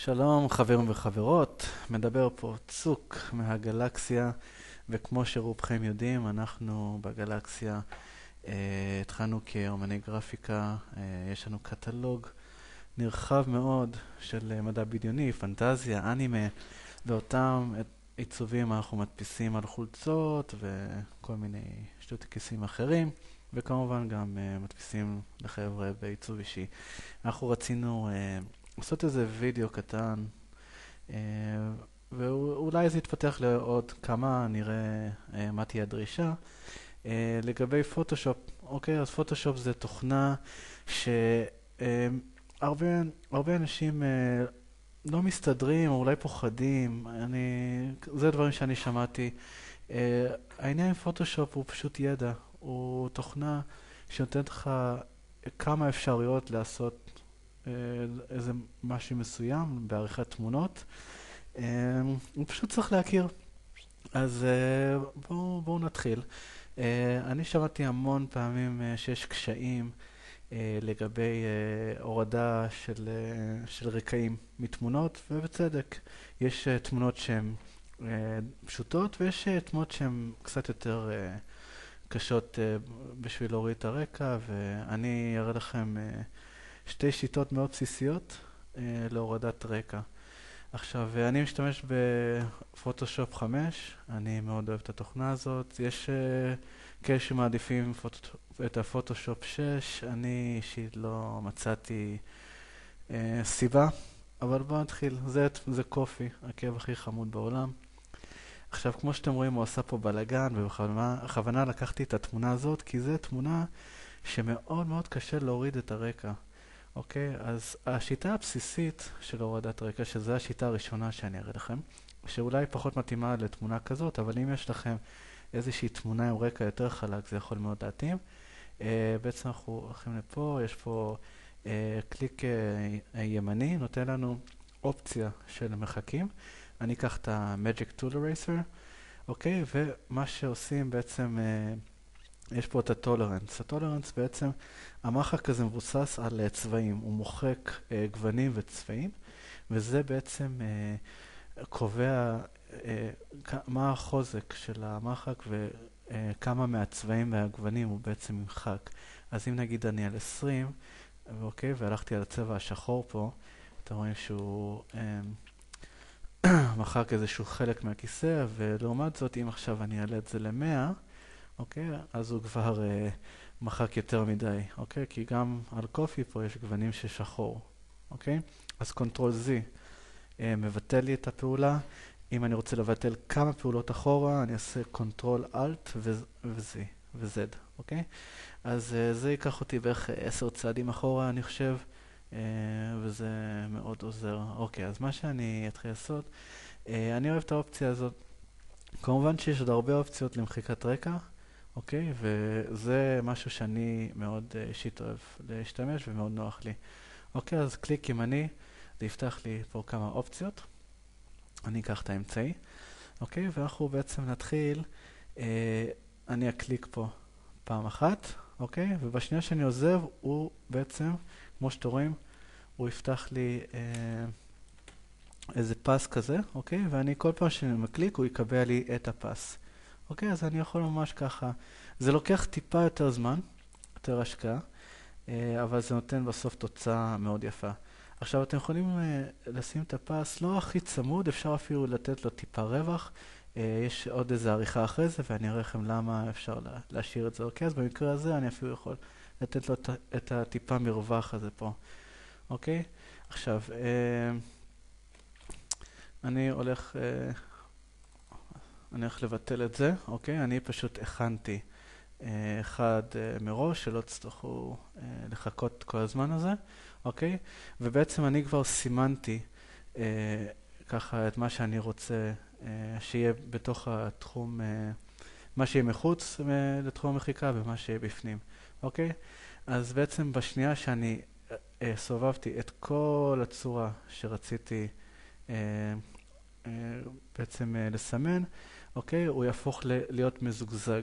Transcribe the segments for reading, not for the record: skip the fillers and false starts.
שלום חברים וחברות, מדבר פה צוק מהגלקסיה, וכמו שרובכם יודעים, אנחנו בגלקסיה התחלנו כאומני גרפיקה. יש לנו קטלוג נרחב מאוד של מדע בדיוני, פנטזיה, אנימה, ואותם עיצובים אנחנו מדפיסים על חולצות וכל מיני שטותקיסים אחרים, וכמובן גם מדפיסים לחבר'ה בעיצוב אישי. אנחנו רצינו לעשות איזה וידאו קטן, אה, ואולי זה יתפתח לעוד כמה, נראה מה תהיה הדרישה. לגבי פוטושופ, אוקיי, אז פוטושופ זה תוכנה שהרבה אנשים לא מסתדרים, או אולי פוחדים. זה דברים שאני שמעתי. העניין עם פוטושופ הוא פשוט ידע, הוא תוכנה שנותנת לך כמה אפשרויות לעשות איזה משהו מסוים בעריכת תמונות. הוא פשוט צריך להכיר. אז בואו נתחיל. אני שמעתי המון פעמים שיש קשיים לגבי הורדה של רקעים מתמונות, ובצדק. יש תמונות שהן פשוטות, ויש תמונות שהן קצת יותר קשות בשביל להוריד את הרקע, ואני אראה לכם שתי שיטות מאוד בסיסיות להורדת רקע. עכשיו, אני משתמש בפוטושופ 5, אני מאוד אוהב את התוכנה הזאת. יש כאלה שמעדיפים את הפוטושופ 6, אני אישית לא מצאתי סיבה, אבל בואו נתחיל. זה קופי, הכאב הכי חמוד בעולם. עכשיו, כמו שאתם רואים, הוא עשה פה בלגן, ובכוונה לקחתי את התמונה הזאת, כי זו תמונה שמאוד מאוד קשה להוריד את הרקע. אוקיי, אז השיטה הבסיסית של הורדת רקע, שזו השיטה הראשונה שאני אראה לכם, שאולי פחות מתאימה לתמונה כזאת, אבל אם יש לכם איזושהי תמונה עם רקע יותר חלק, זה יכול מאוד להתאים. בעצם אנחנו הולכים לפה, יש פה קליק ימני, נותן לנו אופציה של מחקים. אני אקח את ה-Magic Tool Eraser, אוקיי, ומה שעושים בעצם, יש פה את ה-Tolerance. ה-Tolerance בעצם, המחק הזה מבוסס על צבעים, הוא מוחק גוונים וצבעים, וזה בעצם קובע מה החוזק של המחק וכמה מהצבעים והגוונים הוא בעצם ימחק. אז אם נגיד אני על 20, אוקיי, והלכתי על הצבע השחור פה, אתם רואים שהוא מחק איזשהו חלק מהכיסא, ולעומת זאת, אם עכשיו אני אעלה את זה ל-100, אוקיי, אז הוא כבר מחק יותר מדי, אוקיי? כי גם על קופי פה יש גוונים ששחור, אוקיי? אז קונטרול Z מבטל לי את הפעולה. אם אני רוצה לבטל כמה פעולות אחורה, אני אעשה קונטרול Alt ו-Z, אוקיי? אז זה ייקח אותי בערך 10 צעדים אחורה, אני חושב, וזה מאוד עוזר. אוקיי, אז מה שאני אתחיל לעשות, אני אוהב את האופציה הזאת. כמובן שיש עוד הרבה אופציות למחיקת רקע, אוקיי? וזה משהו שאני מאוד אישית אוהב להשתמש ומאוד נוח לי. אוקיי, אז קליק ימני, זה יפתח לי פה כמה אופציות. אני אקח את האמצעי, אוקיי? ואנחנו בעצם נתחיל, אני אקליק פה פעם אחת, אוקיי? ובשנייה שאני עוזב, הוא בעצם, כמו שאתם רואים, הוא יפתח לי איזה פס כזה, אוקיי? ואני כל פעם שאני מקליק, הוא יקבע לי את הפס. אוקיי, אז אני יכול ממש ככה. זה לוקח טיפה יותר זמן, יותר השקעה, אבל זה נותן בסוף תוצאה מאוד יפה. עכשיו, אתם יכולים לשים את הפס לא הכי צמוד, אפשר אפילו לתת לו טיפה רווח. יש עוד איזו עריכה אחרי זה, ואני אראה לכם למה אפשר להשאיר את זה. אוקיי, אז במקרה הזה אני אפילו יכול לתת לו את הטיפה מרווח הזה פה. אוקיי? עכשיו, אני הולך לבטל את זה, אוקיי? אני פשוט הכנתי אחד מראש, שלא תצטרכו לחכות כל הזמן הזה, אוקיי? ובעצם אני כבר סימנתי ככה את מה שאני רוצה שיהיה בתוך התחום, מה שיהיה מחוץ לתחום המחיקה ומה שיהיה בפנים, אוקיי? אז בעצם בשנייה שאני סובבתי את כל הצורה שרציתי בעצם לסמן, אוקיי? הוא יהפוך להיות מזוגזג.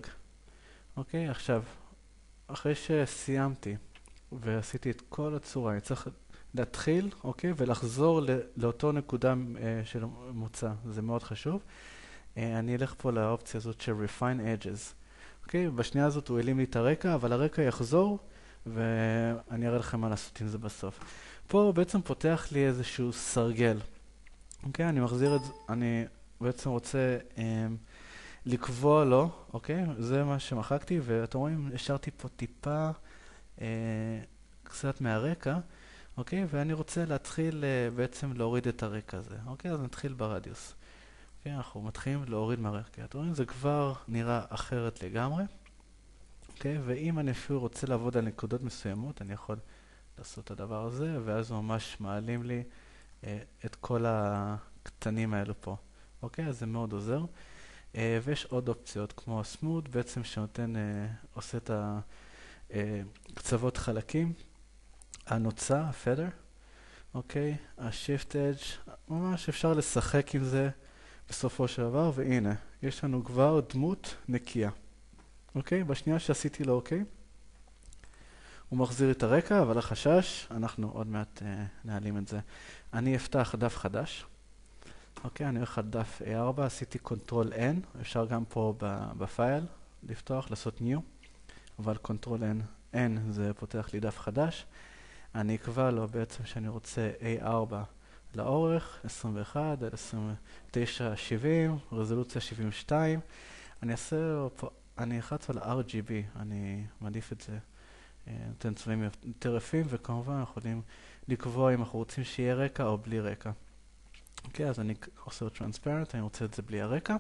אוקיי? עכשיו, אחרי שסיימתי ועשיתי את כל הצורה, אני צריך להתחיל, אוקיי? ולחזור לאותו נקודה של מוצא. זה מאוד חשוב. אני אלך פה לאופציה הזאת של Refine Edges. אוקיי? בשנייה הזאת הוא העלים לי את הרקע, אבל הרקע יחזור, ואני אראה לכם מה לעשות עם זה בסוף. פה הוא בעצם פותח לי איזשהו סרגל. אוקיי? אני מחזיר את זה, אני בעצם רוצה לקבוע לו, אוקיי? זה מה שמחקתי, ואתם רואים, השארתי פה טיפה קצת מהרקע, אוקיי? ואני רוצה להתחיל בעצם להוריד את הרקע הזה. אוקיי? אז נתחיל ברדיוס. אוקיי? אנחנו מתחילים להוריד מהרקע. אתם רואים? זה כבר נראה אחרת לגמרי. אוקיי? ואם אני אפילו רוצה לעבוד על נקודות מסוימות, אני יכול לעשות את הדבר הזה, ואז ממש מעלים לי את כל הקטנים האלו פה. אוקיי? אז זה מאוד עוזר. ויש עוד אופציות כמו הסמוד, בעצם שנותן, עושה את הקצוות חלקים. הנוצה, הפדר. אוקיי? השיפט אדג', ממש אפשר לשחק עם זה בסופו של דבר, והנה, יש לנו כבר דמות נקייה. אוקיי? בשנייה שעשיתי לו אוקיי, הוא מחזיר את הרקע, אבל החשש, אנחנו עוד מעט נעלים את זה. אני אפתח דף חדש. אוקיי, אני הולך על דף A4, עשיתי Ctrl N, אפשר גם פה בפייל לפתוח, לעשות New, אבל Ctrl N זה פותח לי דף חדש. אני אקבע לו בעצם שאני רוצה A4 לאורך, 21 עד 29, 70, רזולוציה 72. אני אעשה פה, אני אחץ על RGB, אני מעדיף את זה, נותן צבעים יותר יפים, וכמובן יכולים לקבוע אם אנחנו רוצים שיהיה רקע או בלי רקע. אוקיי, אז אני עושה טרנספרנט, אני רוצה את זה בלי הרקע.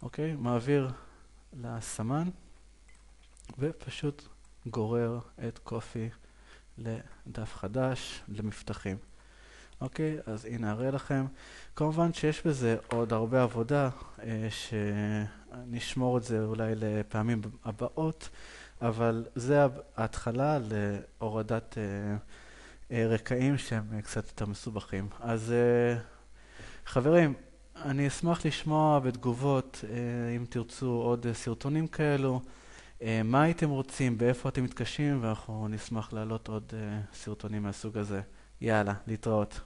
אוקיי, מעביר לסמן, ופשוט גורר את קופי לדף חדש, למפתחים. אוקיי, אז הנה אראה לכם. כמובן שיש בזה עוד הרבה עבודה, שנשמור את זה אולי לפעמים הבאות, אבל זה ההתחלה להורדת רקעים שהם קצת יותר מסובכים. אז חברים, אני אשמח לשמוע בתגובות אם תרצו עוד סרטונים כאלו, מה הייתם רוצים, באיפה אתם מתקשים, ואנחנו נשמח להעלות עוד סרטונים מהסוג הזה. יאללה, להתראות.